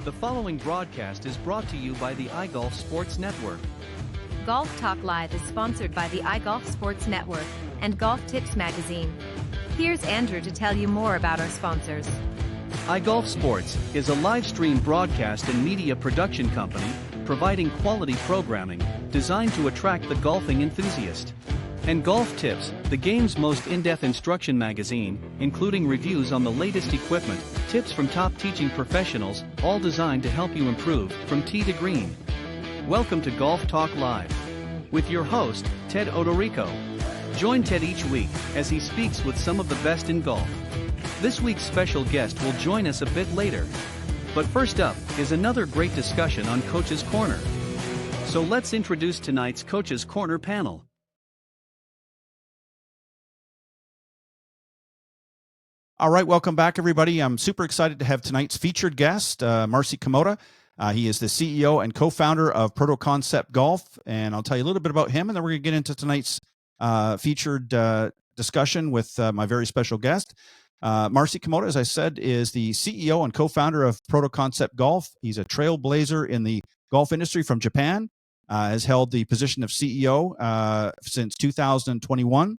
The following broadcast is brought to you by the iGolf Sports Network. Golf Talk Live is sponsored by the iGolf Sports Network and Golf Tips Magazine. Here's Andrew to tell you more about our sponsors. iGolf Sports is a live stream broadcast and media production company providing quality programming designed to attract the golfing enthusiast. And Golf Tips, the game's most in-depth instruction magazine, including reviews on the latest equipment, tips from top teaching professionals, all designed to help you improve from tee to green. Welcome to Golf Talk Live with your host, Ted Odorico. Join Ted each week as he speaks with some of the best in golf. This week's special guest will join us a bit later. But first up is another great discussion on Coach's Corner. So let's introduce tonight's Coach's Corner panel. All right, welcome back, everybody. I'm super excited to have tonight's featured guest, Marcy Kamoda. He is the CEO and co-founder of Protoconcept Golf, and I'll tell you a little bit about him, and then we're going to get into tonight's featured discussion with my very special guest. Marcy Kamoda, as I said, is the CEO and co-founder of Protoconcept Golf. He's a trailblazer in the golf industry from Japan, has held the position of CEO since 2021.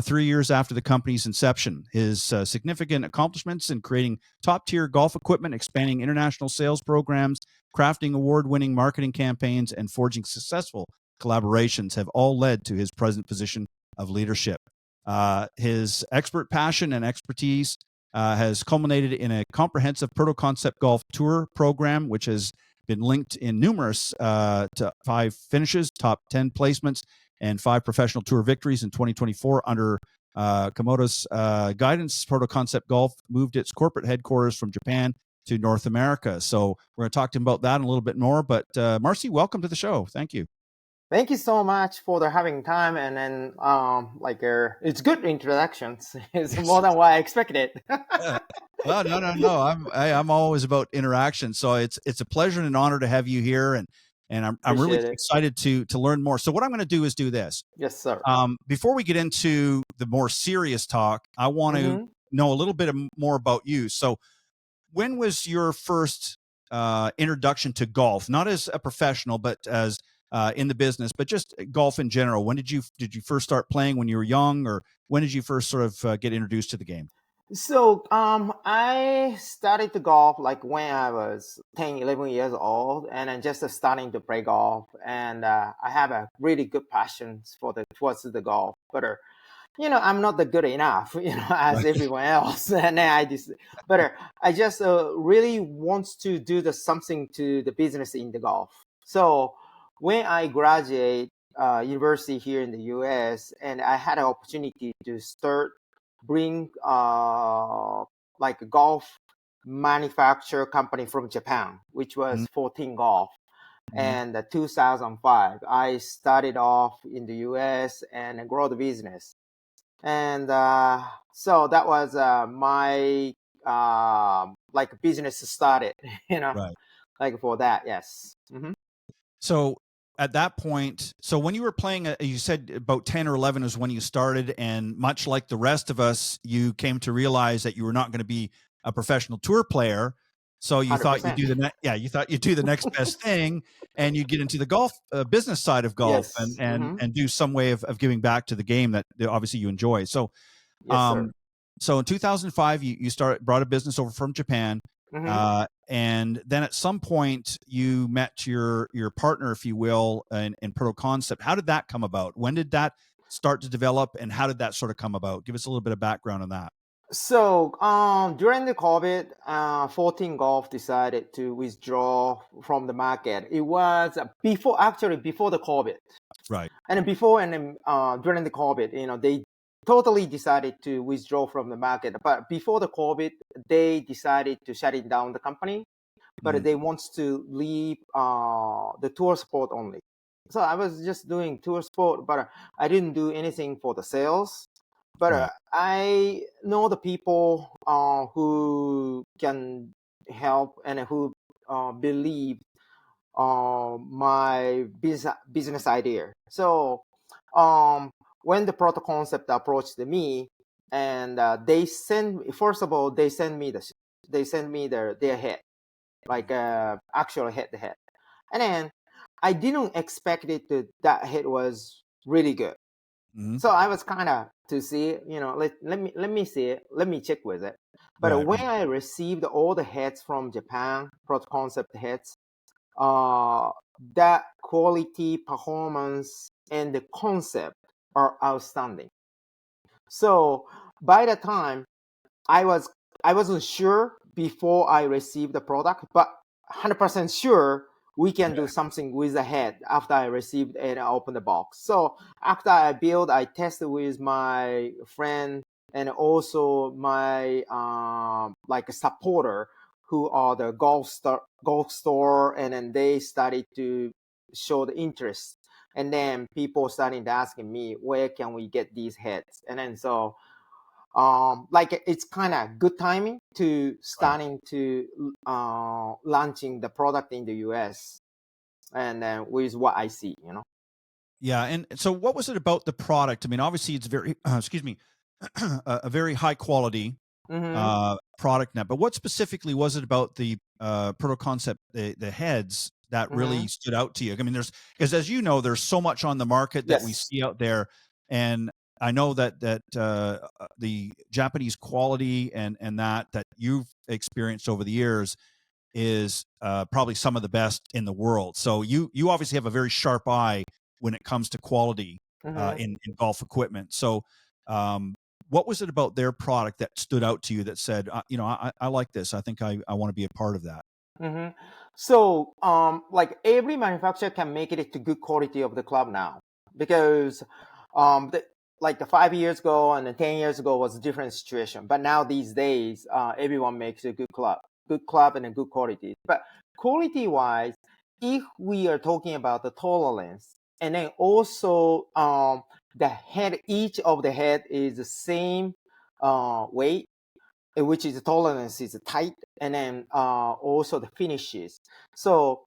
3 years after the company's inception. His significant accomplishments in creating top-tier golf equipment, expanding international sales programs, crafting award-winning marketing campaigns, and forging successful collaborations have all led to his present position of leadership. His expert passion and expertise has culminated in a comprehensive Protoconcept Golf Tour program, which has been linked in numerous to 5 finishes, top 10 placements, and 5 professional tour victories in 2024 under Kamoda's guidance. Protoconcept Golf moved its corporate headquarters from Japan to North America. So we're going to talk to him about that and a little bit more. But Marcy, welcome to the show. Thank you. Thank you so much for the having time, and then it's good introductions. It's more than what I expected. Well, no. I'm always about interaction, so it's a pleasure and an honor to have you here, and I'm really excited to learn more. So what I'm going to do is do this. Yes, sir. Before we get into the more serious talk, I want to know a little bit more about you. So when was your first introduction to golf? Not as a professional, but as in the business, but just golf in general. When did you first start playing? When you were young, or when did you first sort of get introduced to the game? So I started to golf like when I was 10, 11 years old, and I'm just starting to play golf. And I have a really good passion towards the golf, but I'm not that good enough, as everyone else. And then I just really want to do something to the business in the golf. So when I graduate university here in the U.S., and I had an opportunity to bring like a golf manufacturer company from Japan, which was 14 Golf. And 2005, I started off in the U.S. and grow the business. And so that was my like business started, Right. like for that, yes. So at that point, so when you were playing, you said about 10 or 11 is when you started, and much like the rest of us, you came to realize that you were not going to be a professional tour player. So you 100%. Thought you'd do the next best thing, and you'd get into the golf business side of golf, yes. and do some way of giving back to the game that obviously you enjoy. So, yes, so in 2005, you brought a business over from Japan. And then at some point you met your partner, if you will, in Protoconcept. How did that come about? When did that start to develop, and how did that sort of come about? Give us a little bit of background on that. So during the COVID, 14 Golf decided to withdraw from the market. It was before the COVID. Right. And during the COVID, they totally decided to withdraw from the market. But before the COVID, they decided to shut down the company, but they want to leave the tour sport only. So I was just doing tour sport, but I didn't do anything for the sales. But I know the people who can help and who believe my business idea. So when the Protoconcept approached me, and they send me their head, like actual head to head. And then I didn't expect it to that hit was really good. Mhm. So I was kind of to see, let me see it, let me check with it. But Right, when right. I received all the heads from Japan, Protoconcept heads, uh, that quality, performance, and the concept are outstanding. So by the time I was I wasn't sure before I received the product, but 100% sure we can do something with the head after I received and I opened the box. So after I build, I tested with my friend and also my like a supporter who are the golf store, and then they started to show the interest. And then people started asking me, where can we get these heads? And then so like it's kind of good timing to Right. starting to launching the product in the US, and then with what I see, Yeah, and so what was it about the product? I mean, obviously it's very excuse me, a very high quality Mm-hmm. product now. But what specifically was it about the Proto Concept, the heads that Mm-hmm. really stood out to you? I mean, because as you know, there's so much on the market that we Yes. see out there, and I know that the Japanese quality and that you've experienced over the years is probably some of the best in the world. So you obviously have a very sharp eye when it comes to quality Mm-hmm. in golf equipment. So um, what was it about their product that stood out to you that said, I like this. I think I want to be a part of that. Mm-hmm. So like every manufacturer can make it to good quality of the club now, because like the 5 years ago and the 10 years ago was a different situation. But now these days, everyone makes a good club and a good quality. But quality wise, if we are talking about the tolerance, and then also the head, each of the head is the same weight, which is tolerance is tight, and then also the finishes. So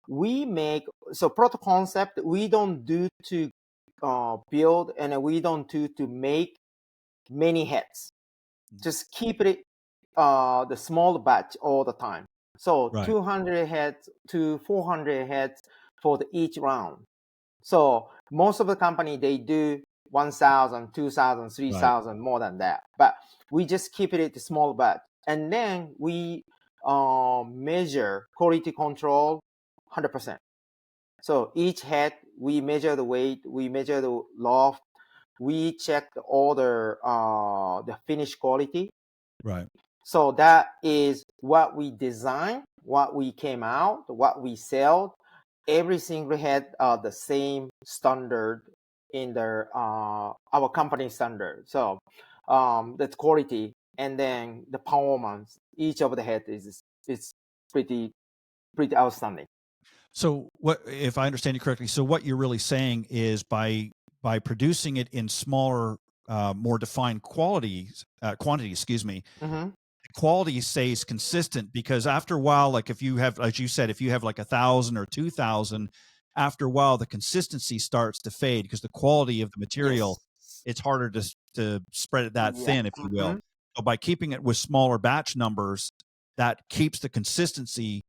we make, so Proto Concept, we don't do to build, and we don't do to make many heads. Just keep it the small batch all the time. So Right. 200 heads to 400 heads for each round. So most of the company, they do 1,000, 2,000, three Right. thousand, more than that. But we just keep it a small batch. And then we measure quality control 100%. So each head, we measure the weight, we measure the loft, we check all the finish quality. Right. So that is what we design, what we came out, what we sell. Every single head the same standard in their our company standard. So that's quality, and then the performance. Each of the head is pretty outstanding. So what, if I understand you correctly, so what you're really saying is by producing it in smaller, more defined quantities, excuse me, Mm-hmm. quality stays consistent, because after a while, like if you have, as you said, if you have like 1,000 or 2,000, after a while the consistency starts to fade because the quality of the material, Yes. it's harder to spread it that Yeah. thin, if you will. Mm-hmm. So by keeping it with smaller batch numbers, that keeps the consistency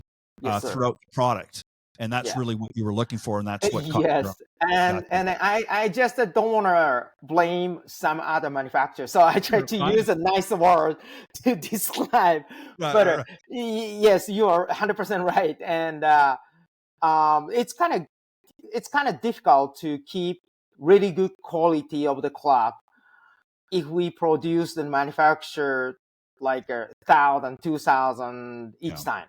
Yes, sir. throughout the product, and that's Yeah. really what you were looking for, and that's what caught your eye. Yes, and Gotcha. and I just don't want to blame some other manufacturer, so I try You're to fine. use a nice word to describe. Right, But right, right. yes, you are 100% right, and it's kind of difficult to keep really good quality of the club if we produce and manufacture like 1,000, 2,000 Yeah. each time.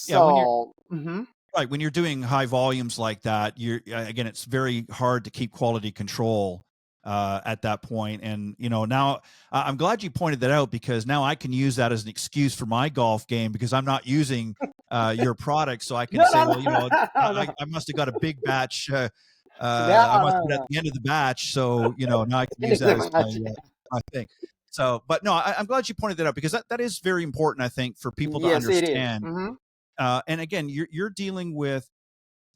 Yeah, when you're So. Mhm. right, when you're doing high volumes like that, you're again, it's very hard to keep quality control at that point. And now I'm glad you pointed that out, because now I can use that as an excuse for my golf game, because I'm not using your product, so I can No, say, no, well, no, no, no, I must have got a big batch. no, I must no, have it at no. the end of the batch, so now I can It use is that a as match. my thing. So, but no, I'm glad you pointed that out, because that is very important, I think, for people to Yes, it is. understand. Mm-hmm. And again, you're dealing with,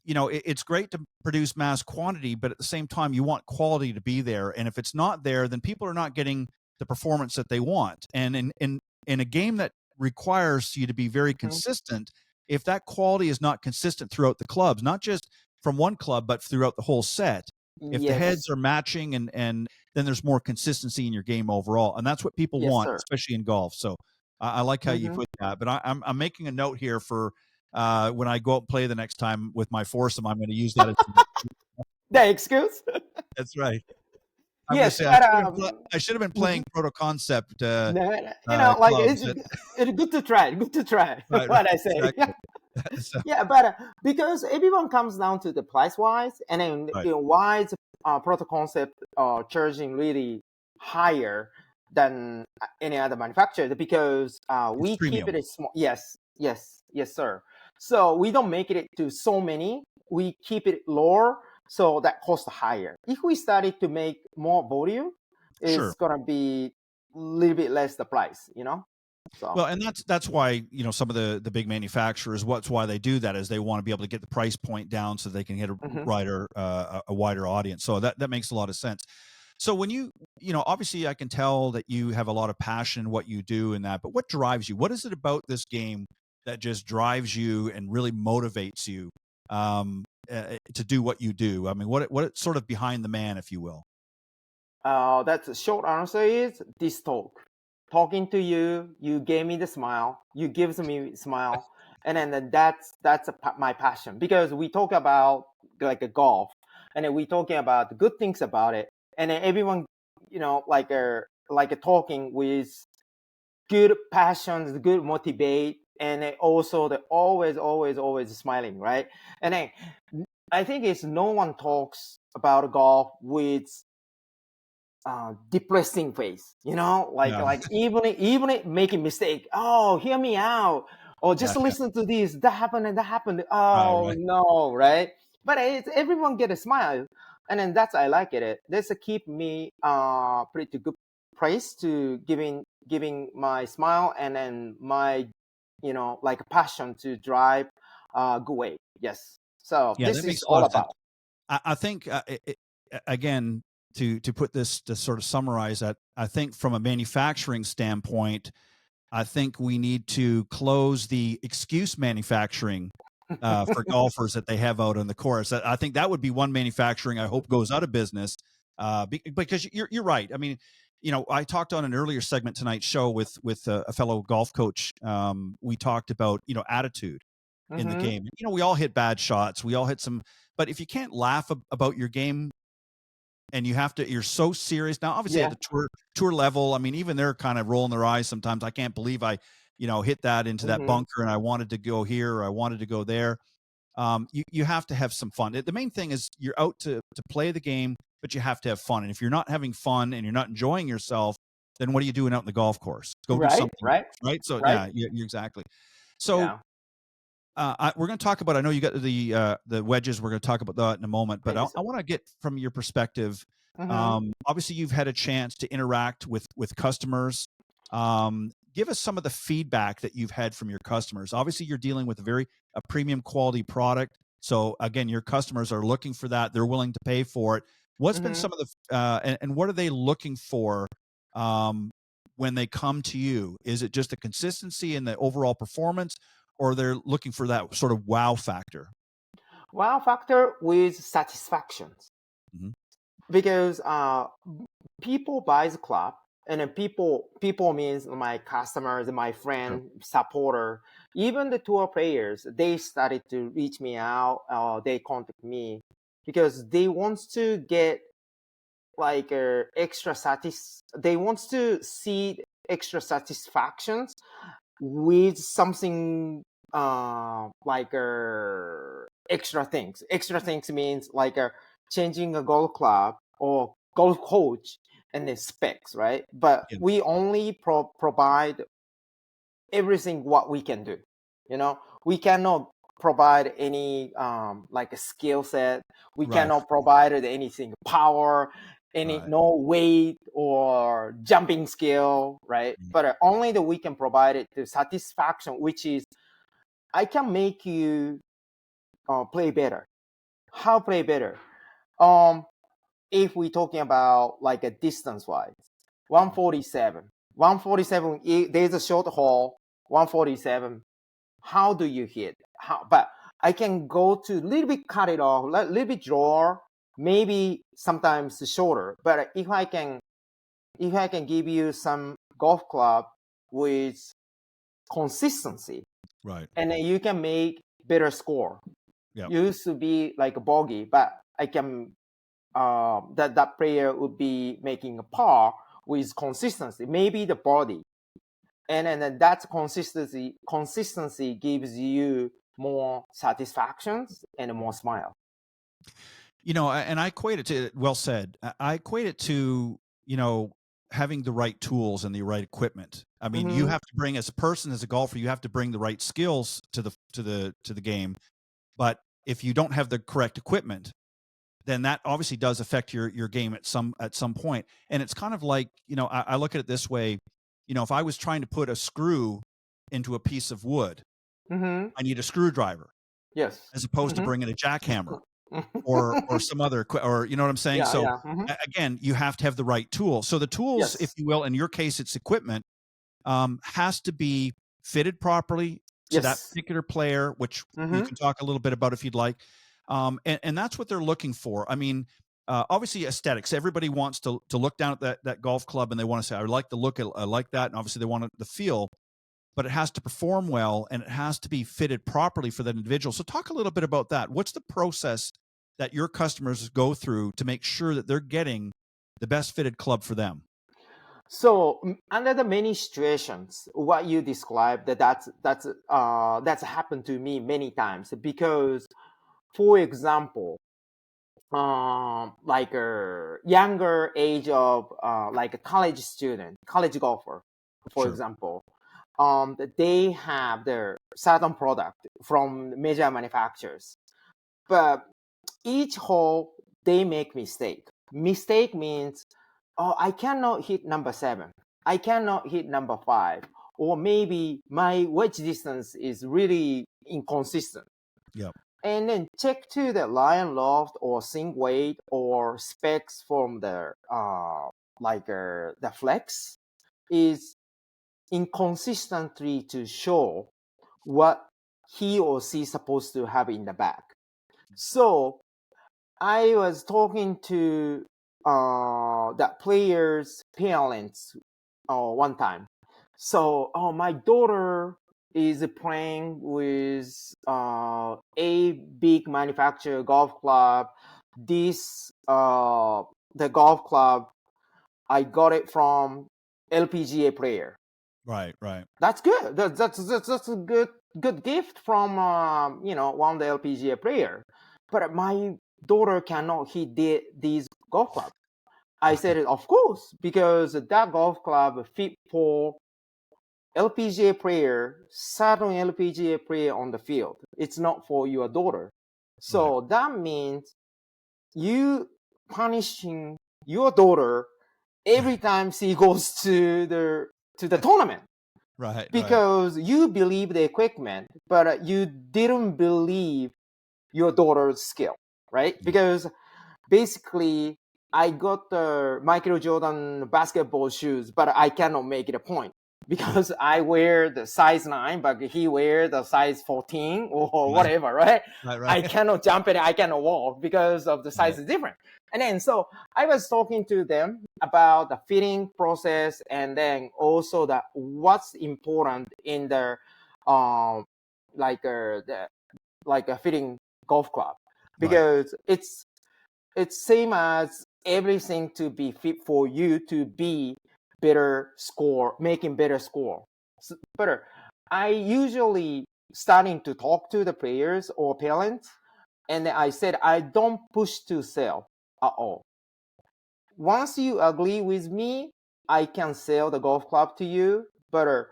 it's great to produce mass quantity, but at the same time, you want quality to be there. And if it's not there, then people are not getting the performance that they want. And in a game that requires you to be very consistent. If that quality is not consistent throughout the clubs, not just from one club, but throughout the whole set, if the heads Yes. are matching and then there's more consistency in your game overall. And that's what people Yes, want, sir. especially in golf. So I like how you Mm-hmm. put that. But I'm making a note here for when I go out and play the next time with my foursome, I'm going to use that as The excuse? that's right. I'm going to Yes, say but I should have been mhm. playing Protoconcept No, like clubs. it's good to try. Good to try. Right, right, What I say. exactly. So, Yeah, but because everyone comes down to the price wise, and then right. why is Protoconcept charging really higher than any other manufacturer? Because It's we keep premium. it small. Yes, yes, yes, sir. So we don't make it to so many. We keep it lower, so that costs higher. If we started to make more volume, it's Sure. gonna be a little bit less the price. So. Well, and that's why, some of the big manufacturers, what's why they do that is they want to be able to get the price point down so they can hit Mhm. a wider audience. So that makes a lot of sense. So when obviously I can tell that you have a lot of passion in what you do and that, but what drives you? What is it about this game that just drives you and really motivates you to do what you do? I mean, what sort of behind the man, if you will? That's the short answer is this talk. Talking to you, you gave me the smile, you gives me smile, and then that's my passion because we talk about like a golf, and then we talking about the good things about it, and then everyone, like a talking with good passions, good motivate, and then also the always smiling, right? And then I think it's no one talks about golf with depressing face, like Yeah. even it making mistake. Oh, hear me out, or Yeah. just listen to this. That happened and that happened. Right. Oh Right. no, right? But everyone get a smile, and then that's I like it. That's a keep me pretty good praise to giving my smile and then my like passion to drive good way. Yes. So Yeah. this That is makes a lot all of sense. about. I think again to put this to sort of summarize that, I think from a manufacturing standpoint, I think we need to close the excuse manufacturing for golfers that they have out on the course. I think that would be one manufacturing I hope goes out of business because you're right. I mean, I talked on an earlier segment tonight's show with a fellow golf coach. We talked about attitude in the Mm-hmm. game. We all hit bad shots. We all hit some, but if you can't laugh about your game and you're so serious now, obviously at Yeah. the tour level, I mean, even they're kind of rolling their eyes sometimes. I can't believe I hit that into that Mm-hmm. bunker and I wanted to go here or I wanted to go there. You have to have some fun. The main thing is you're out to play the game, but you have to have fun. And if you're not having fun and you're not enjoying yourself, then what are you doing out in the golf course? Go do Right. something Right. else, right? So Right. yeah, you exactly. So Yeah. we're going to talk about. I know you got the wedges. We're going to talk about that in a moment, but Thank you, I sir. want to get from your perspective. Mm-hmm. Obviously, you've had a chance to interact with customers. Give us some of the feedback that you've had from your customers. Obviously, you're dealing with a premium quality product. So again, your customers are looking for that. They're willing to pay for it. What's been Mm-hmm. some of the and what are they looking for when they come to you? Is it just the consistency and the overall performance, or they're looking for that sort of wow factor? Wow factor with satisfactions Mhm. because people buys club and then people means my customers, my Sure. friend, supporter, even the tour players. They started to reach me out. They contact me because they want to get like extra satis. They want to see extra satisfactions with something like extra things means like changing a golf club or golf coach and the specs, right? But Yeah. we only provide everything what we can do. We cannot provide any like a skill set. We Right. cannot provide anything power, any Right. no weight or jumping skill, right? Mm. But only that we can provide it to satisfaction, which is I can make you play better. How play better? Um, if we're talking about like a distance wise, 147, 147. There's a short hole. 147. How do you hit? But I can go to a little bit cut it off, a little bit draw, maybe sometimes shorter. But if I can give you some golf club with consistency, Right. and then you can make better score. Yep. Used to be like a bogey, but I can that player would be making a par with consistency, maybe the body, and then that consistency gives you more satisfactions and more smile. And I equate it to, well said. I equate it to, having the right tools and the right equipment. I mean, you have to bring, as a person, as a golfer, you have to bring the right skills to the game. But if you don't have the correct equipment, then that obviously does affect your game at some point. And it's kind of like, I look at it this way, if I was trying to put a screw into a piece of wood, I need a screwdriver. Yes. As opposed to bringing a jackhammer or some other, or you know what I'm saying? Again, you have to have the right tool. So the tools, if you will, in your case, it's equipment, has to be fitted properly to that particular player, which you can talk a little bit about if you'd like. And that's what they're looking for. I mean, obviously aesthetics. Everybody wants to look down at that golf club and they want to say, I like the look, I like that. And obviously they want the feel, but it has to perform well and it has to be fitted properly for that individual. So talk a little bit about that. What's the process that your customers go through to make sure that they're getting the best fitted club for them? So under the many situations, what you described, that's happened to me many times. Because, for example, like a younger age of like a college student, college golfer, for example, they have their certain product from major manufacturers, but each hole they make mistake. Mistake means, oh, I cannot hit number 7. I cannot hit number 5. Or maybe my wedge distance is really inconsistent. Yep. And then check to the line loft or sink weight or specs from the the flex is inconsistently to show what he or she is supposed to have in the back. So I was talking to that player's parents one time. So, my daughter is playing with a big manufacturer golf club. This the golf club, I got it from LPGA player. Right. That's good. That's a good gift from one of the LPGA player. But my daughter cannot hit these golf clubs. I said, of course, because that golf club fit for LPGA player, certain LPGA player on the field. It's not for your daughter. So that means you punishing your daughter every time she goes to the tournament. Right. Because you believe the equipment, but you didn't believe your daughter's skill, right? Because basically, I got the Michael Jordan basketball shoes, but I cannot make it a point because I wear the size 9, but he wear the size 14 or whatever, right? I cannot jump it, I cannot walk because of the size is different. And then so I was talking to them about the fitting process, and then also that what's important in the a fitting golf club, because it's same as everything to be fit for you to be making better score. But I usually starting to talk to the players or parents, and I said I don't push to sell at all. Once you agree with me, I can sell the golf club to you. But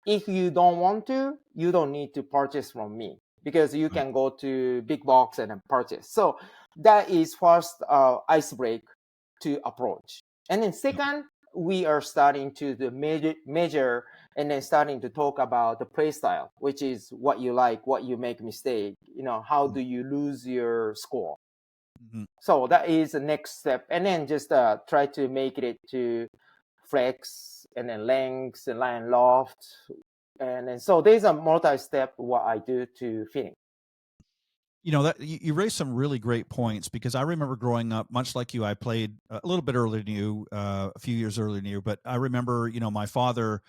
if you don't want to, you don't need to purchase from me, because you can go to big box and purchase. So that is first ice break to approach. And then second, we are starting to the measure and then starting to talk about the play style, which is what you like, what you make mistake, how do you lose your score. So that is the next step. And then just try to make it to flex and then length and line loft And then, so there's a multi-step what I do to fitting. You know, that you raised some really great points, because I remember growing up, much like you, I played a little bit earlier than you, a few years earlier than you, but I remember, my father,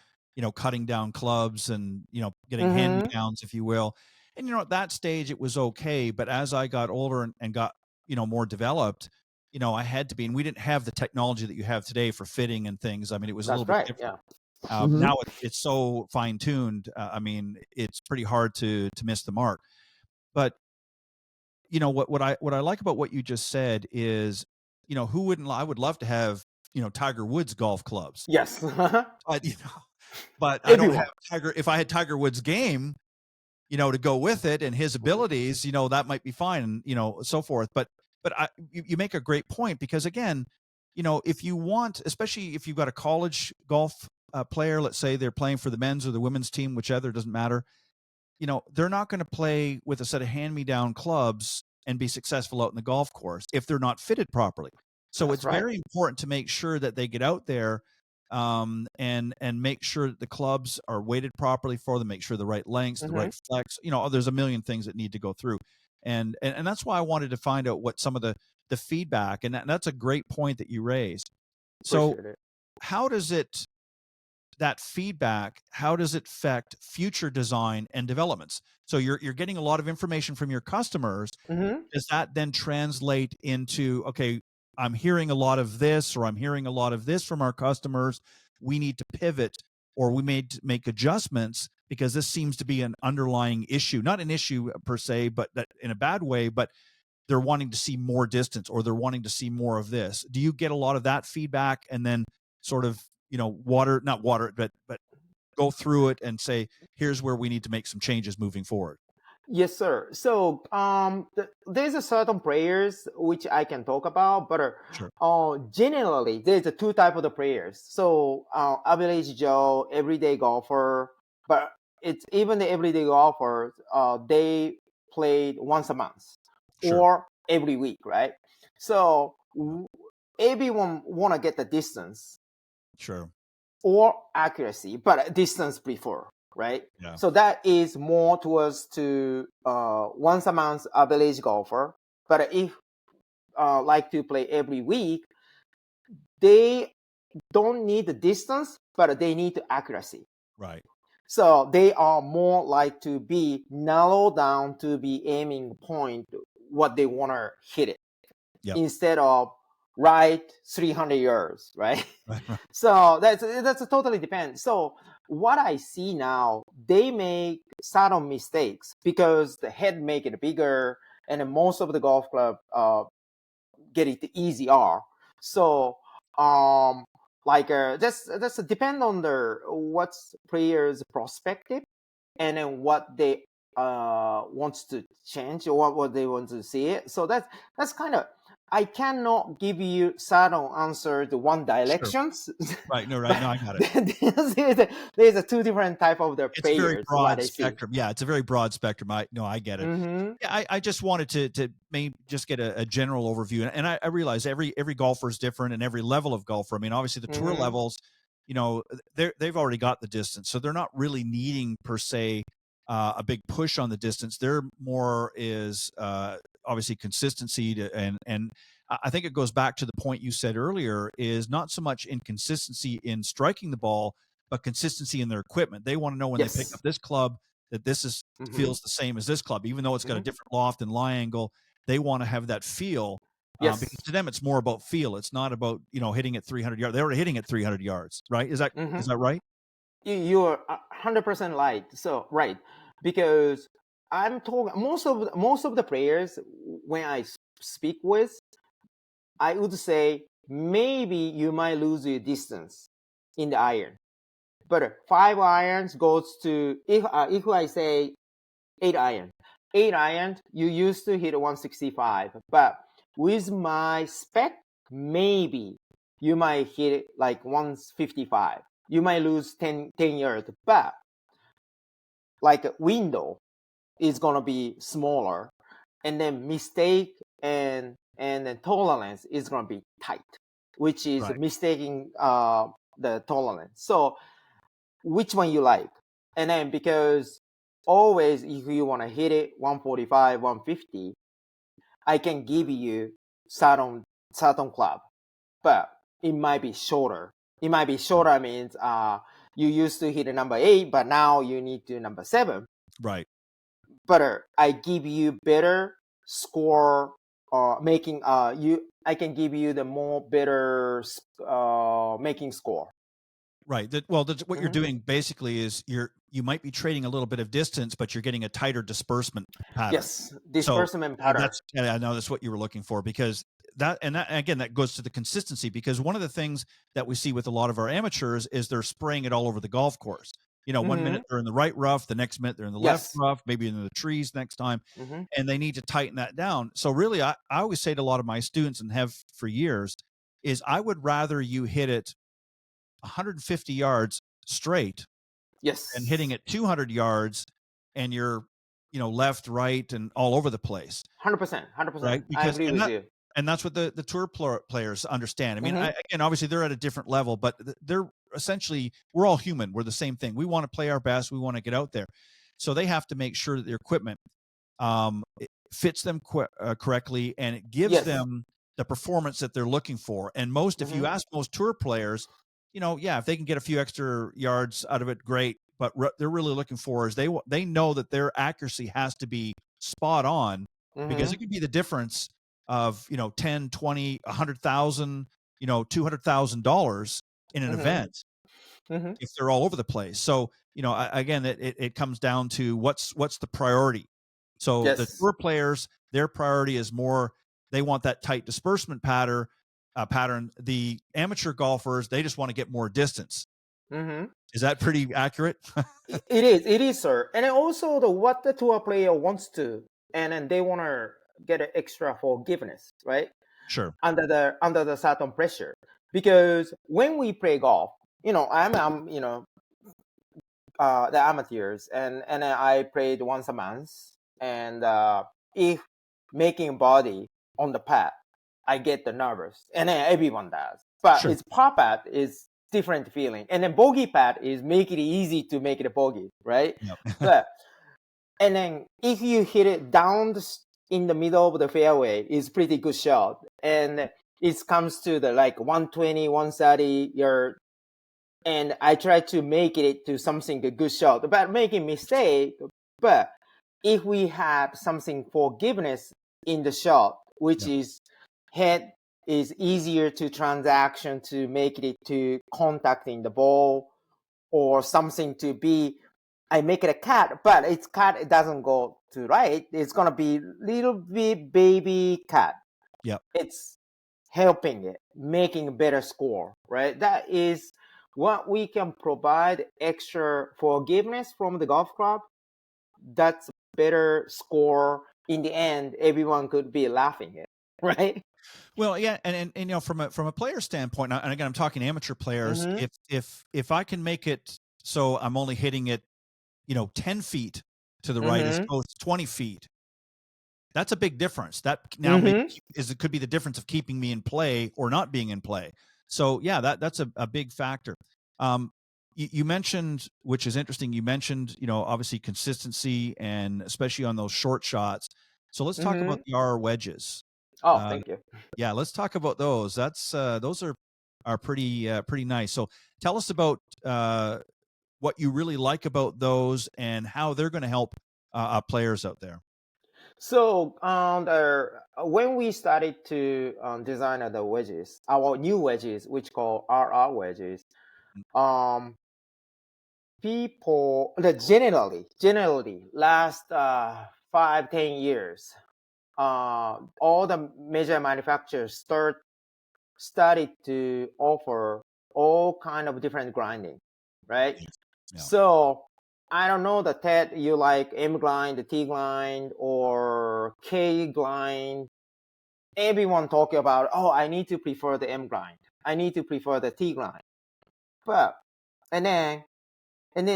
cutting down clubs and, getting hand-me-downs, if you will. And, at that stage it was okay. But as I got older and got, more developed, I had to be, and we didn't have the technology that you have today for fitting and things. I mean, it was a little That's bit right. different. Yeah. Now it's so fine tuned. I mean, it's pretty hard to miss the mark. But what I like about what you just said is, who wouldn't? I would love to have Tiger Woods golf clubs. Yes. But but I don't have Everyone. Tiger. If I had Tiger Woods' game, to go with it and his abilities, that might be fine, and so forth. But you make a great point, because again, if you want, especially if you've got a college golf player, let's say they're playing for the men's or the women's team, whichever, doesn't matter. They're not going to play with a set of hand-me-down clubs and be successful out in the golf course if they're not fitted properly. So That's it's right. very important to make sure that they get out there, and make sure that the clubs are weighted properly for them, make sure the right lengths, the right flex. There's a million things that need to go through. And that's why I wanted to find out what some of the feedback, and that's a great point that you raised. So Appreciate it. how does that feedback, how does it affect future design and developments? So you're getting a lot of information from your customers. Does that then translate into, okay, I'm hearing a lot of this, or I'm hearing a lot of this from our customers, we need to pivot, or we may make adjustments because this seems to be an underlying issue, not an issue per se, but that in a bad way, but they're wanting to see more distance, or they're wanting to see more of this. Do you get a lot of that feedback, and then sort of, not water it, but go through it and say, here's where we need to make some changes moving forward? Yes, sir. So there's a certain players which I can talk about, but Sure. generally there's a two type of the players. So average Joe, everyday golfer, but it's even the everyday golfers, they played once a month Sure. or every week, right? So everyone want to get the distance Sure. or accuracy, but distance prefer, right? Yeah. So that is more towards to once a month average golfer. But if like to play every week, they don't need the distance, but they need the accuracy. Right. So they are more like to be narrow down to be aiming point what they want to hit it, Yep. instead of right 300 yards, right? Right. So that's a totally depends. So what I see now, they make subtle mistakes because the head make it bigger, and then most of the golf club get it easier. So that's depend on the what's players' perspective, and then what they wants to change, or what they want to see it. So that's kind of, I cannot give you certain answer to one directions. Sure. Right. No, right. No, I got it. there's a two different type of the It's a very players what broad I see. spectrum. Yeah, it's a very broad spectrum. I get it. Yeah, I just wanted to maybe just get a general overview, and I realize every golfer is different, and every level of golfer. I mean, obviously the tour levels, they've already got the distance, so they're not really needing per se a big push on the distance. They're more is obviously consistency and I think it goes back to the point you said earlier, is not so much inconsistency in striking the ball, but consistency in their equipment. They want to know when they pick up this club that this is feels the same as this club, even though it's got a different loft and lie angle. They want to have that feel. Yes. Because to them it's more about feel. It's not about hitting it 300 yards. They're already hitting it 300 yards, right? Is that right? You're 100% right. So right, because I'm talking most of the players when I speak with, I would say maybe you might lose your distance in the iron, but 5 irons goes to, if I say 8 iron, you used to hit 165, but with my spec, maybe you might hit it like 155. You might lose 10 yards, but like a window is gonna be smaller, and then mistake and then tolerance is gonna be tight, which is Right. mistaking the tolerance. So which one you like? And then because always if you want to hit it 145, 150, I can give you Saturn club, but it might be shorter. It might be shorter means you used to hit a number 8, but now you need to number 7. Right. But I give you better score, making I can give you the more better making score. Right. What you're doing basically is you might be trading a little bit of distance, but you're getting a tighter disbursement pattern. Yes, So disbursement pattern. I know that's what you were looking for, because that again, that goes to the consistency, because one of the things that we see with a lot of our amateurs is they're spraying it all over the golf course. 1 minute they're in the right rough, the next minute they're in the left Yes. rough, maybe in the trees next time, and they need to tighten that down. So really, I always say to a lot of my students, and have for years, is I would rather you hit it 150 yards straight Yes. and hitting it 200 yards and you're left, right, and all over the place. 100%. 100%. Right, I because agree with you. and that's what the tour players understand. I mean, again, obviously they're at a different level, but they're essentially, we're all human. We're the same thing. We want to play our best. We want to get out there. So they have to make sure that their equipment it fits them correctly, and it gives them the performance that they're looking for. And if you ask most tour players, if they can get a few extra yards out of it, great. But they're really looking for is they know that their accuracy has to be spot on, because it could be the difference of 10, 20, 100,000, $200,000 in an event if they're all over the place. So again, it comes down to what's the priority. So the tour players, their priority is more, they want that tight disbursement pattern. The amateur golfers, they just want to get more distance. Is that pretty accurate? It is, sir. And then also what the tour player wants to, and then they want to get an extra forgiveness, right? Sure. Under the certain pressure, because when we play golf, I'm the amateurs, and I played once a month, and if making body on the pad, I get the nervous, and then everyone does. But it's par pad is different feeling, and then bogey pad is make it easy to make it a bogey, right? But and then if you hit it down in the middle of the fairway, it's pretty good shot, and it comes to the like 120, 130 yard, and I try to make it to something a good shot, but making mistake. But if we have something forgiveness in the shot, which is head is easier to transaction to make it to contacting the ball, or something to be, I make it a cat, but it's cat, it doesn't go to right. It's gonna be little bit baby cat. Yep. It's helping it, making a better score, right? That is what we can provide extra forgiveness from the golf club. That's better score. In the end, everyone could be laughing it, right? Well, yeah, and from a player standpoint, and again, I'm talking amateur players. If I can make it so I'm only hitting it, 10 feet to the right as opposed to 20 feet, that's a big difference. That now it could be the difference of keeping me in play or not being in play. So yeah, that's a big factor. You mentioned, which is interesting, you mentioned, obviously consistency, and especially on those short shots. So let's talk about the R wedges. Oh, thank you. Yeah, let's talk about those. Those are pretty nice. So tell us about what you really like about those and how they're going to help players out there. So when we started to design the wedges, our new wedges, which called RR wedges, people generally last 5-10 years, all the major manufacturers started to offer all kind of different grinding, right? Yeah. So I don't know the Ted, you like M grind, the T grind, or K grind. Everyone talking about, oh, I need to prefer the M grind. I need to prefer the T grind. But and then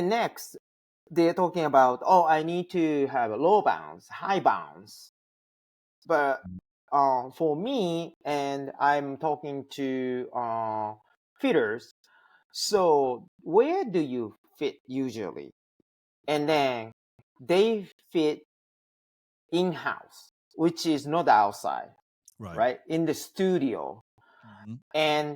next they're talking about, oh, I need to have a low bounce, high bounce. But for me, and I'm talking to fitters, so where do you fit usually? and then they fit in-house, which is not outside, right? In the studio. Mm-hmm.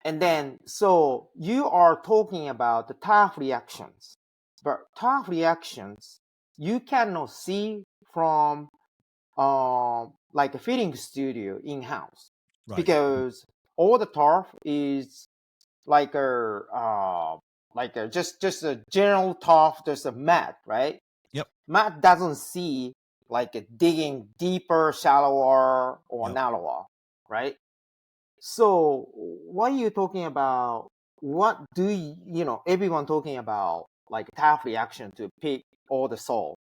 And then, so you are talking about the turf reactions, but turf reactions you cannot see from like a fitting studio in-house, Right. because all the turf is like a just a general turf, just a mat, right? Yep. Mat doesn't see like a digging deeper, shallower, or Yep. narrower, right? So what are you talking about? What do everyone talking about like tap reaction to pick all the soul?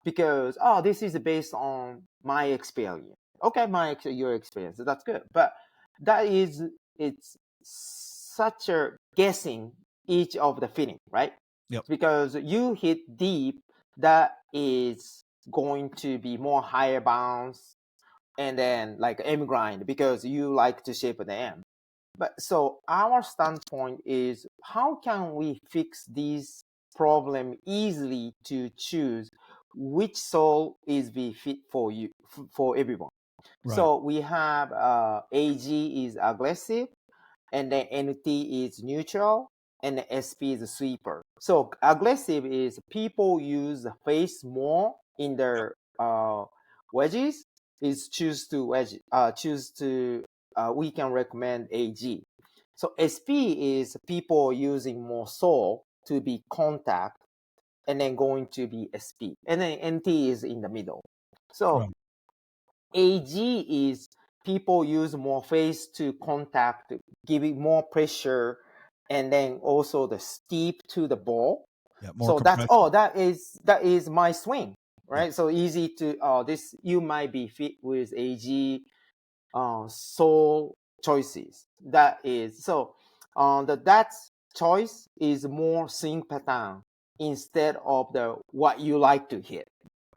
Because this is based on my experience. Okay, your experience, that's good. But it's such a guessing each of the feeling, right? Yep. Because you hit deep, that is going to be more higher bounce, and then like M grind because you like to shape the M. But so our standpoint is how can we fix these problem easily to choose which soul is be fit for you for everyone. Right. So we have AG is aggressive, and then NT is neutral, and the SP is a sweeper. So aggressive is people use the face more in their wedges. Is choose to we can recommend AG. So SP is people using more soul to be contact, and then going to be SP, and then NT is in the middle. So Right. AG is people use more face to contact, giving more pressure, and then also the steep to the ball. Yeah. More So compression. that is my swing, right? Yep. So easy to this you might be fit with AG soul choices. That is so that choice is more swing pattern instead of the what you like to hit.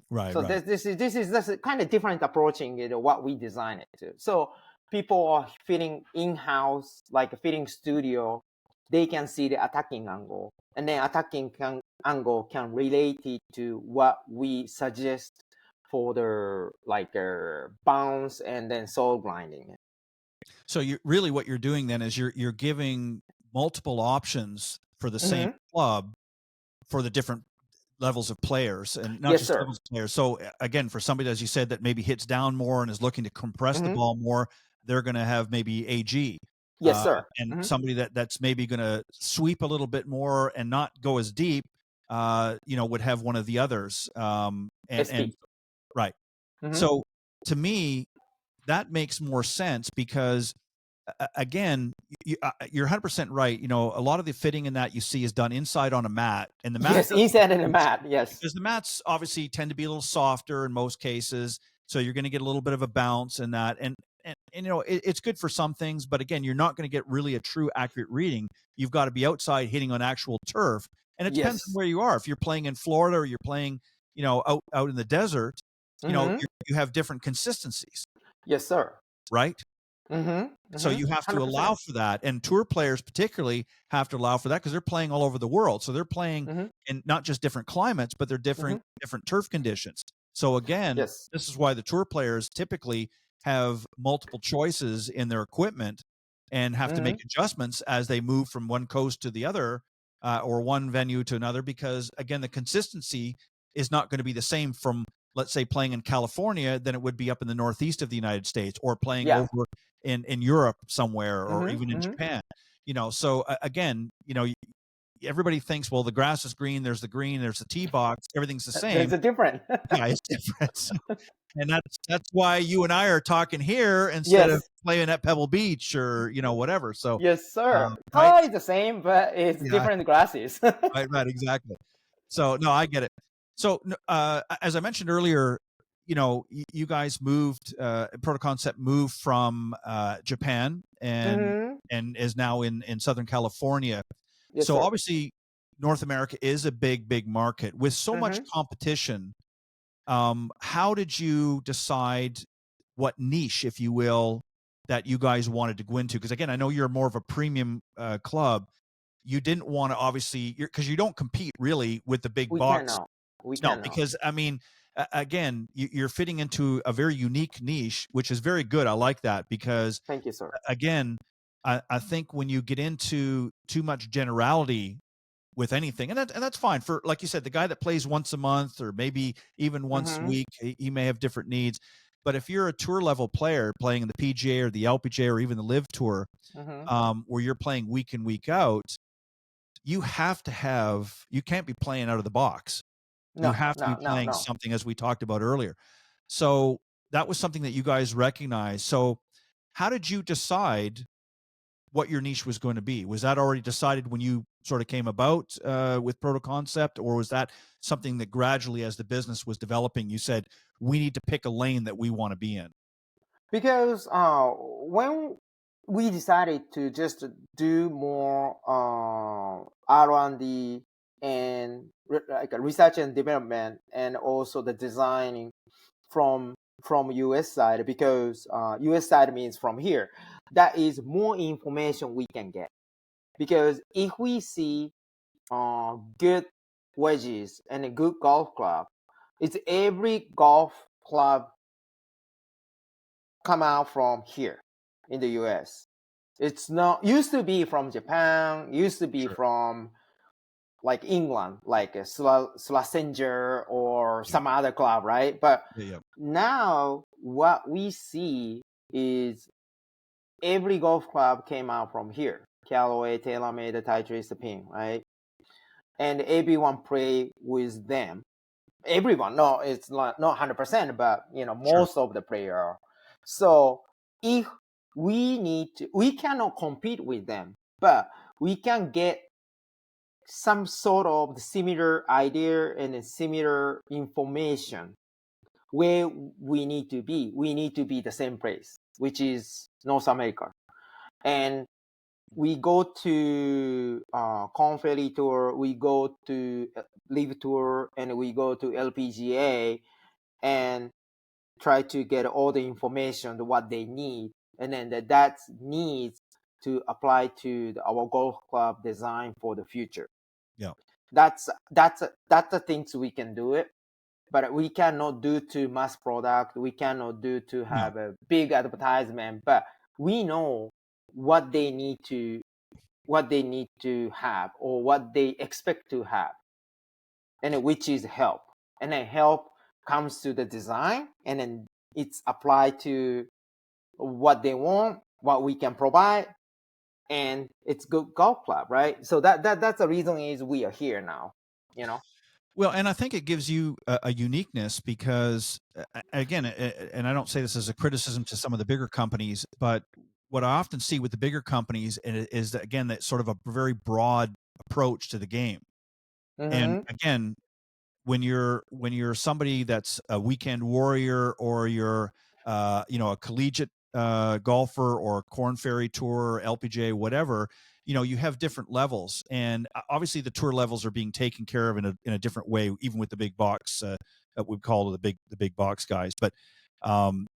Right. So Right. this is kind of different approaching what we design it to. So people are fitting in-house, like a fitting studio, they can see the attacking angle, and then angle can relate it to what we suggest for the like bounce and then soul grinding. So you really what you're doing then is you're giving multiple options for the same Mm-hmm. club for the different levels of players, and not Yes, just sir. levels of players. So again, for somebody, as you said, that maybe hits down more and is looking to compress the Mm-hmm. ball more, they're going to have maybe AG. Yes, sir. And Mm-hmm. somebody that's maybe going to sweep a little bit more and not go as deep, would have one of the others. And SP. right. Mm-hmm. So to me, that makes more sense because again, you're 100% right. You know, a lot of the fitting in that you see is done inside on a mat, and the mat Yes, inside and the mat. Yes. because the mats obviously tend to be a little softer in most cases, so you're going to get a little bit of a bounce in that, and it's good for some things, but again, you're not going to get really a true accurate reading. You've got to be outside hitting on actual turf, and it depends on Yes. where you are. If you're playing in Florida or you're playing, out in the desert, Mm-hmm. you have different consistencies, Yes, sir. right? Mm-hmm. So Mm-hmm. you have to allow 100%. for that, and tour players particularly have to allow for that because they're playing all over the world. So they're playing Mm-hmm. in not just different climates, but they're Mm-hmm. different turf conditions. So again, Yes. this is why the tour players typically have multiple choices in their equipment and have to Mm-hmm. make adjustments as they move from one coast to the other, or one venue to another, because again, the consistency is not going to be the same from, let's say, playing in California than it would be up in the northeast of the United States, or playing Yeah. over in Europe somewhere, or Mm-hmm. even in Mm-hmm. Japan. So again, everybody thinks, well, the grass is green, there's the green, there's the tee box, everything's the same. There's a difference. Yeah, it's different. So, and that's why you and I are talking here instead of Yes. playing at Pebble Beach or whatever. So Yes, sir. right, Color is the same, but it's yeah, different glasses. right, exactly. So no, I get it. So as I mentioned earlier, you guys moved, Protoconcept moved from Japan and Mm-hmm. is now in Southern California. Yes, So sir. obviously, North America is a big market with so much Mm-hmm. competition. How did you decide what niche, if you will, that you guys wanted to go into? Because again, I know you're more of a premium club. you didn't want to obviously, because you don't compete really with the big We box. cannot. We No, cannot. because I mean, again, you're fitting into a very unique niche, which is very good. I like that because, Thank you, sir. again, I think when you get into too much generality with anything, and that's fine for, like you said, the guy that plays once a month or maybe even once a Mm-hmm. week, he may have different needs. But if you're a tour level player playing in the PGA or the LPGA or even the Live Tour, Mm-hmm. where you're playing week in week out, you have to have, you can't be playing out of the box. You No, have to be no, no, playing no. something, as we talked about earlier. So that was something that you guys recognized. So how did you decide what your niche was going to be? Was that already decided when you sort of came about with Protoconcept, or was that something that gradually, as the business was developing, you said, we need to pick a lane that we want to be in? Because when we decided to just do more R&D and like research and development, and also the designing from US side, because US side means from here, that is more information we can get. Because if we see good wedges and a good golf club, it's every golf club come out from here in the US. It's not used to be from Japan, used to be Sure. from like England, like a Schlesinger or Yeah. some other club, right? But Yeah. now what we see is every golf club came out from here. Callaway, TaylorMade, Titrace, Ping, right? And everyone play with them. Everyone, no, it's not 100%, but Sure. most of the player. So if we cannot compete with them, but we can get some sort of similar idea and similar information where we need to be. We need to be the same place, which is North America. And we go to Confetti Tour, we go to Live Tour, and we go to LPGA and try to get all the information to what they need, and then that needs to apply to our golf club design for the future. Yeah. That's the things we can do it, but we cannot do to mass product. We cannot do to No. have a big advertisement. But we know what they need to have, or what they expect to have, and which is help. And then help comes to the design, and then it's applied to what they want, what we can provide, and it's good golf club, right? So that's the reason is we are here now, you know. Well, and I think it gives you a uniqueness because, again, and I don't say this as a criticism to some of the bigger companies, but what I often see with the bigger companies is that, again, that sort of a very broad approach to the game. And Mm-hmm. again, when you're somebody that's a weekend warrior, or you're a collegiate golfer, or Corn Ferry Tour, LPGA, whatever, you have different levels, and obviously the tour levels are being taken care of in a different way, even with the big box that we call the big box guys. But um,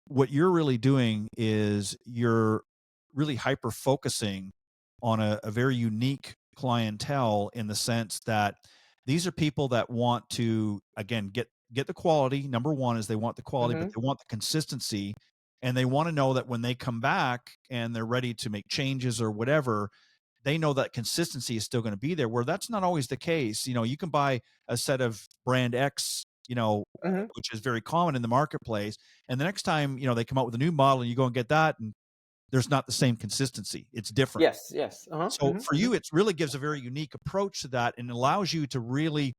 what you're really doing is you're really hyper focusing on a very unique clientele, in the sense that these are people that want to, again, get the quality. Number one is they want the quality, but Mm-hmm. they want the consistency, and they want to know that when they come back and they're ready to make changes or whatever, they know that consistency is still going to be there, where that's not always the case. You can buy a set of brand X, Mm-hmm. which is very common in the marketplace, and the next time, they come out with a new model and you go and get that, and there's not the same consistency. It's different. Yes, yes. Uh-huh. So Mm-hmm. for you, it really gives a very unique approach to that, and allows you to really,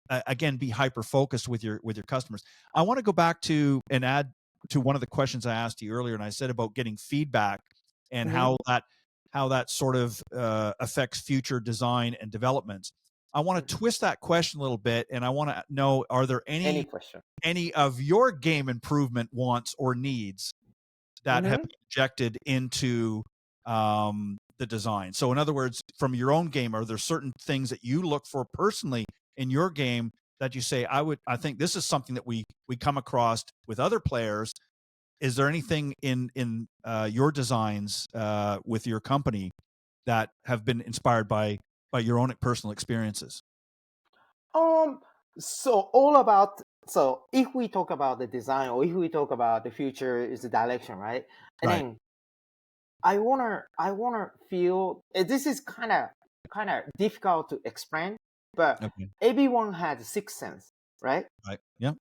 again, be hyper focused with your customers. I want to go back to and add to one of the questions I asked you earlier, and I said about getting feedback and Mm-hmm. how that sort of affects future design and developments. I want to twist that question a little bit, and I want to know: are there Any any question? of your game improvement wants or needs that have Mm-hmm. been injected into the design? So, in other words, from your own game, are there certain things that you look for personally in your game that you say, I think this is something that we come across with other players? Is there anything in your designs with your company that have been inspired by your own personal experiences? So all about so if we talk about the design or if we talk about the future is the direction, right? And Right. then I wanna feel this is kind of difficult to explain, but Okay. everyone has a sixth sense, right? Right. Yeah.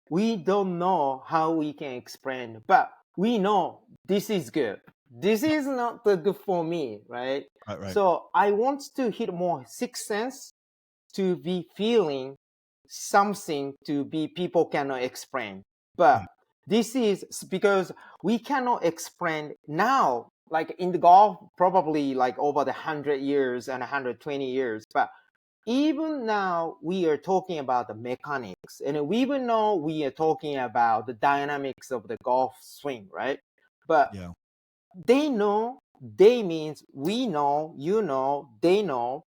We don't know how we can explain, but we know this is good. This is not good for me, right? Right. Right. So I want to hit more sixth sense to be feeling something to be people cannot explain. Yeah. But this is because we cannot explain now, like in the golf, probably like over the 100 years and 120 years. But even now, we are talking about the mechanics, and we even know we are talking about the dynamics of the golf swing, right? But Yeah. they know, they means we know, you know, they know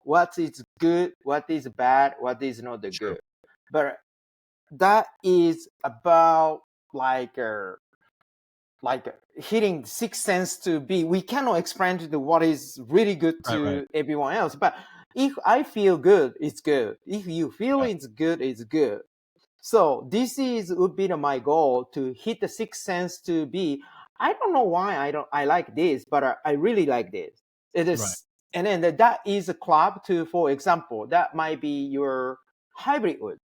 what is good, what is bad, what is not the Sure. good. But that is about like hitting sixth sense to be. We cannot explain to the what is really good Right. Right. to everyone else. But if I feel good, it's good. If you feel Yeah. it's good, it's good. So this is would be my goal to hit the sixth sense to be. I don't know why I like this, but I really like this. It Right. is, and then that is a club to, for example, that might be your hybrid wood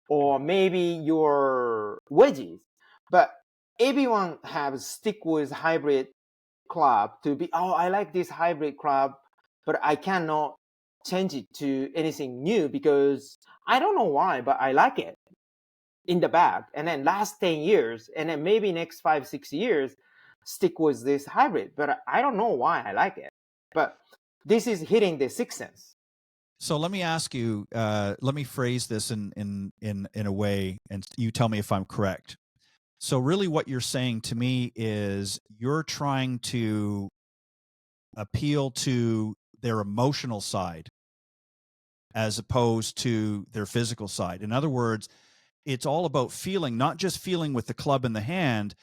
or maybe your wedges, but everyone has stick with hybrid club to be. Oh, I like this hybrid club, but I cannot change it to anything new because I don't know why, but I like it in the back, and then last 10 years, and then maybe next 5 6 years stick with this hybrid, but I don't know why I like it. But this is hitting the sixth sense. So let me ask you. Let me phrase this in a way, and you tell me if I'm correct. So really, what you're saying to me is you're trying to appeal to their emotional side as opposed to their physical side. In other words, it's all about feeling, not just feeling with the club in the hand,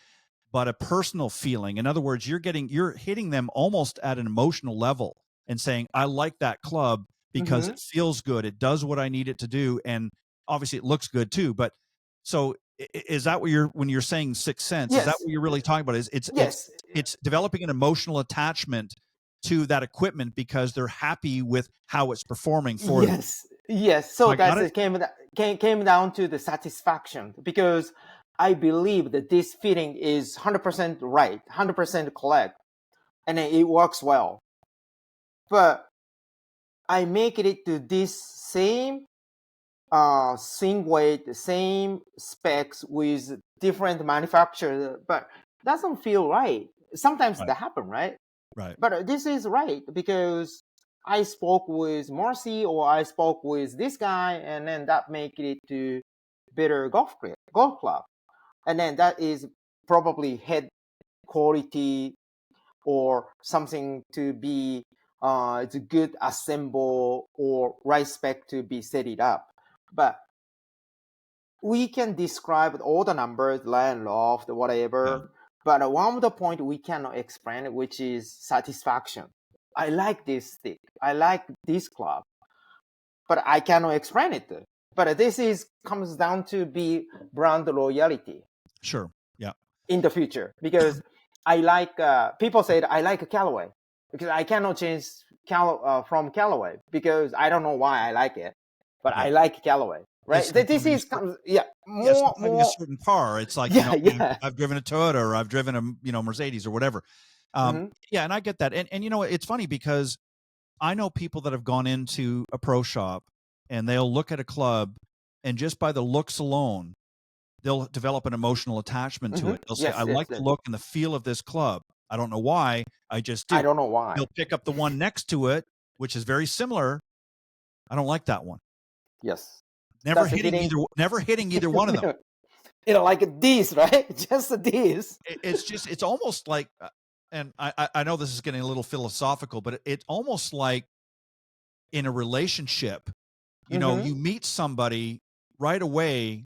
but a personal feeling. In other words, you're hitting them almost at an emotional level and saying, I like that club because Mm-hmm. it feels good. It does what I need it to do. And obviously it looks good too. But so is that what when you're saying sixth sense, is that Yes, what you're really talking about? Is yes, it's developing an emotional attachment to that equipment because they're happy with how it's performing for them. yes. So I got guys, it? it came down to the satisfaction because I believe that this fitting is 100% right, 100% correct, and then it works well. But I make it to this same swing weight, the same specs with different manufacturer, but doesn't feel right. Sometimes Right. that happen, right? Right. But this is right because I spoke with Marcy or I spoke with this guy, and then that make it to better golf club, and then that is probably head quality or something to be it's a good assemble or right spec to be set it up. But we can describe all the numbers, land, loft, Yeah. whatever. But one of the point we cannot explain, which is satisfaction. I like this stick. I like this club, but I cannot explain it. But this is comes down to be brand loyalty Sure. Yeah. in the future because I like people said I like Callaway because I cannot change from Callaway because I don't know why I like it, but Yeah. I like Callaway. Right? It's like This having a is yeah Yeah, it's like having a more certain car. It's like, yeah yeah. I've driven a Toyota or I've driven a, Mercedes or whatever. Hmm. Yeah, and I get that. And it's funny because I know people that have gone into a pro shop and they'll look at a club and just by the looks alone, they'll develop an emotional attachment to Hmm. it. They'll say, I Yes, yes, like the yes. look and the feel of this club. I don't know why, I just I do. don't know why. They'll pick up the one next to it, which is very similar. I don't like that one. Yes, Never that's hitting hitting. either one of them. Like this, right? Just this. It's almost like and I know this is getting a little philosophical, but it's almost like in a relationship, Hmm. you meet somebody right away,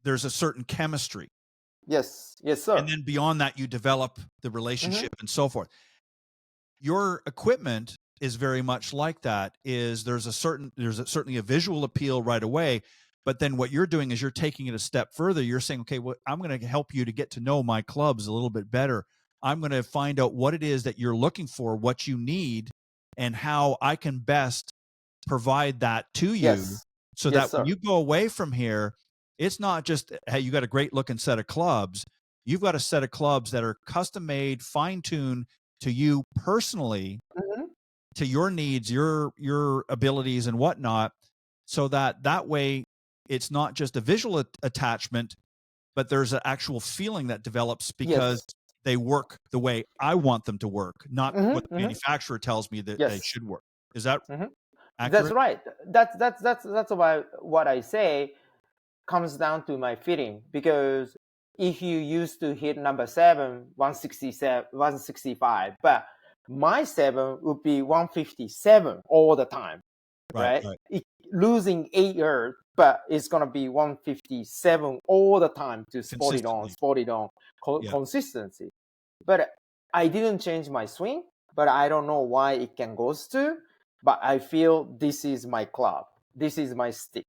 there's a certain chemistry, Yes, yes, and sir. then beyond that you develop the Hmm. relationship and so forth. your equipment is very much like that. There's certainly a visual appeal right away, but then what you're doing is you're taking it a step further. You're saying, okay, well, I'm going to help you to get to know my clubs a little bit better. I'm going to find out what it is that you're looking for, what you need, and how I can best provide that to you, Yes. so Yes, that when sir. you go away from here, it's not just, hey, you got a great looking set of clubs. You've got a set of clubs that are custom made, fine tuned to you personally, Mhm. to your needs, your abilities and whatnot, so that way it's not just a visual attachment, but there's an actual feeling that develops because Yes. they work the way I want them to work, not Mhm, what the mhm. manufacturer tells me that they Yes. should work. Is that Mhm. That's accurate? right. That's why what I say comes down to my fitting, because if you used to hit number 7, 167, 165, but my 7 would be 157 all the time, Right, right? right. Losing 8 yards, but it's gonna be 157 all the time to Consistently. spot it on, Yeah. consistency. But I didn't change my swing, but I don't know why it can goes to. But I feel this is my club, this is my stick,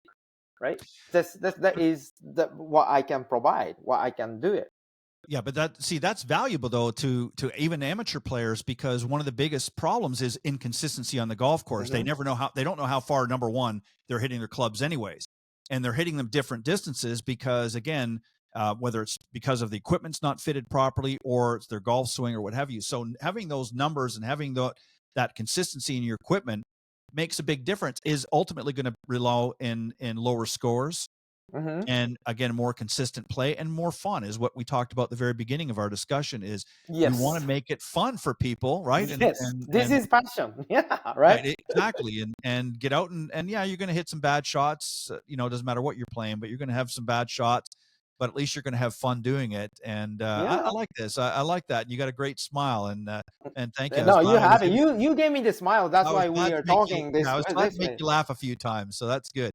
right? That is what I can provide, what I can do it. Yeah, but that's valuable though to even amateur players, because one of the biggest problems is inconsistency on the golf course. They Hmm. never know they don't know how far, number one, they're hitting their clubs anyways. And they're hitting them different distances because, again, whether it's because of the equipment's not fitted properly or it's their golf swing or what have you. So having those numbers and having that consistency in your equipment makes a big difference, is ultimately going to result in lower scores, Hmm. and again, more consistent play and more fun, is what we talked about at the very beginning of our discussion. Is we want Yes. to make it fun for people, right? and Yes, and this and is passion. Yeah, right. right, exactly. And get out and yeah, you're going to hit some bad shots. It doesn't matter what you're playing, but you're going to have some bad shots, but at least you're going to have fun doing it. And I Yeah. like this. I like that. And you got a great smile, and thank you. I was No, you glad I was have it. able You gave me the smile. That's I was why we glad to are make you talking yeah, I was glad to this make way. you laugh a few times, so that's good.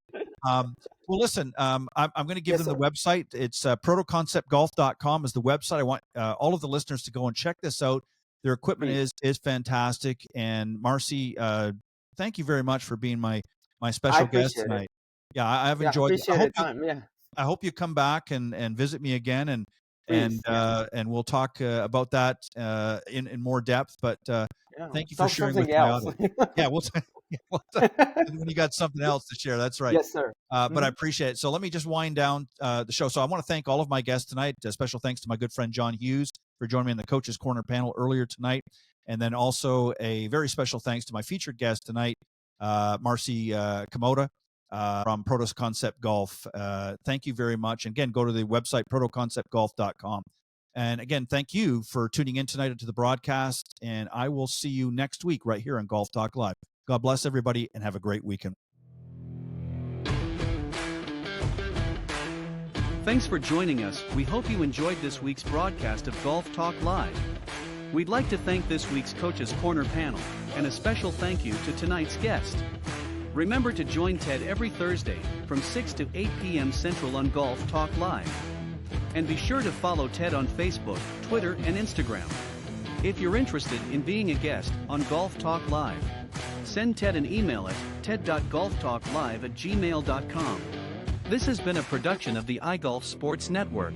Well, listen, I'm gonna give Yes, them the sir. website. It's protoconceptgolf.com is the website. I want all of the listeners to go and check this out. Their equipment Please. is fantastic. And Marcy, thank you very much for being my I special guest appreciate it. tonight. Yeah, I've Yeah, enjoyed it. appreciate the time. Yeah. I hope you come back and visit me again, Please. Yeah. and we'll talk about that in more depth. But Yeah. thank you for Talk sharing with something my else. audience. Yeah, we'll when you got something else to share. That's right. Yes, sir. But I Hmm. appreciate it. So let me just wind down the show. So I want to thank all of my guests tonight. Special thanks to my good friend John Hughes for joining me in the Coaches Corner panel earlier tonight. And then also a very special thanks to my featured guest tonight, Marcy Kamoda from Protoconcept Golf. Thank you very much. And again, go to the website, protoconceptgolf.com. And again, thank you for tuning in tonight into the broadcast. And I will see you next week right here on Golf Talk Live. God bless everybody and have a great weekend. Thanks for joining us. We hope you enjoyed this week's broadcast of Golf Talk Live. We'd like to thank this week's Coaches Corner panel, and a special thank you to tonight's guest. Remember to join Ted every Thursday from 6 to 8 p.m. Central on Golf Talk Live. And be sure to follow Ted on Facebook, Twitter, and Instagram. If you're interested in being a guest on Golf Talk Live, send Ted an email at ted.golftalklive@gmail.com. This has been a production of the iGolf Sports Network.